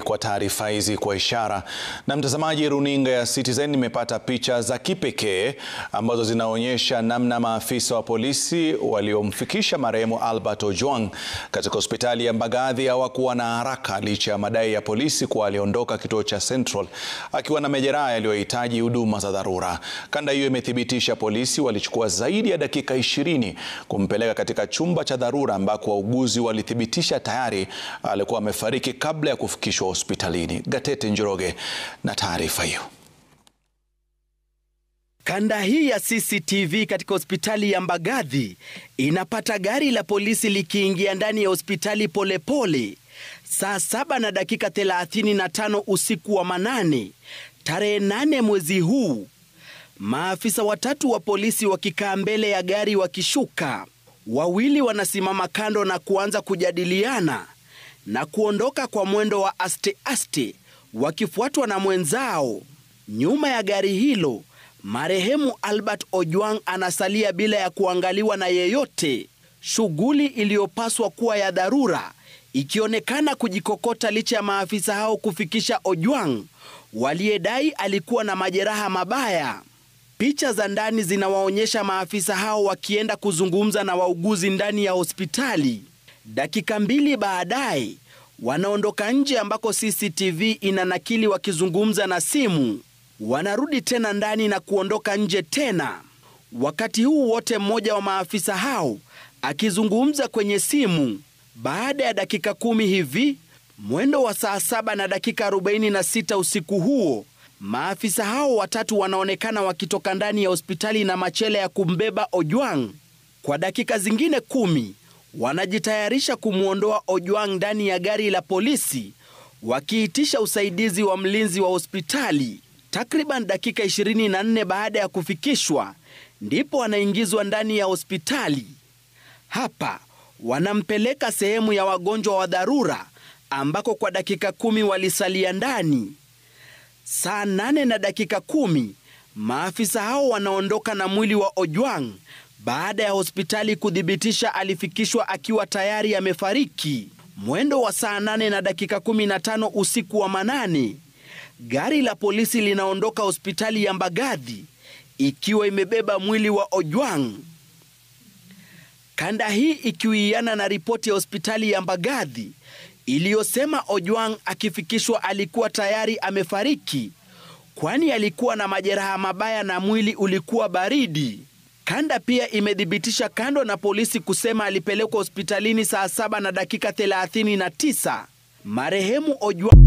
Kwa taarifa hizi kwa ishara. Na mtazamaji, runinga ya Citizen imepata picha za kipekee ambazo zinaonyesha namna maafisa wa polisi waliomfikisha marehemu Albert Ojwang katika hospitali ya Mbagathi hawakuwa na haraka licha ya madai ya polisi kuwa aliondoka kituo cha Central akiwa na majeraha yaliyohitaji huduma za dharura. Kanda hiyo imethibitisha polisi walichukua zaidi ya dakika 20 kumpeleka katika chumba cha dharura ambako wauguzi walithibitisha tayari alikuwa amefariki kabla ya kufikishwa hospitalini. Gatete Njoroge na taarifa hiyo. Kanda hii ya CCTV katika hospitali ya Mbagathi inapata gari la polisi likiingia ndani ya hospitali polepole saa 7:35 usiku wa manane tarehe 8 mwezi huu. Maafisa watatu wa polisi wakikaa mbele ya gari wakishuka. Wawili wanasimama kando na kuanza kujadiliana na kuondoka kwa mwendo wa aste wakifuatwa na mwenzao. Nyuma ya gari hilo, marehemu Albert Ojwang anasalia bila ya kuangaliwa na yeyote. Shughuli iliyopaswa kuwa ya dharura ikionekana kujikokota licha ya maafisa hao kufikisha Ojwang waliyedai alikuwa na majeraha mabaya. Picha za ndani zinawaonyesha maafisa hao wakienda kuzungumza na wauguzi ndani ya hospitali. Dakika 2 baadaye wanaondoka nje ambako CCTV inanakili wakizungumza na simu. Wanarudi tena ndani na kuondoka nje tena. Wakati huu wote mmoja wa maafisa hao akizungumza kwenye simu. Baada ya dakika 10 hivi, mwendo wa saa 7:46 usiku huo, maafisa hao watatu wanaonekana wakitoka ndani ya hospitali na machela ya kumbeba Ojwang. Kwa dakika zingine 10 wanajitayarisha kumwondoa Ojwang ndani ya gari la polisi wakiitisha usaidizi wa mlinzi wa hospitali. Takriban dakika 24 baada ya kufikishwa ndipo anaingizwa ndani ya hospitali. Hapa wanampeleka sehemu ya wagonjwa wa dharura ambako kwa dakika 10 walisalia ndani. Saa 8:10 maafisa hao wanaondoka na mwili wa Ojwang baada ya hospitali kudhibitisha alifikishwa akiwa tayari amefariki. Mwendo wa saa 8:15 usiku wa manane, gari la polisi linaondoka hospitali ya Mbagathi ikiwa imebeba mwili wa Ojwang. Kanda hii ikiwiana na ripoti ya hospitali ya Mbagathi iliyosema Ojwang akifikishwa alikuwa tayari amefariki kwani alikuwa na majeraha mabaya na mwili ulikuwa baridi. Kanda pia imedhibitisha, kando na polisi kusema alipelekwa hospitalini saa 7:39, marehemu Ojwang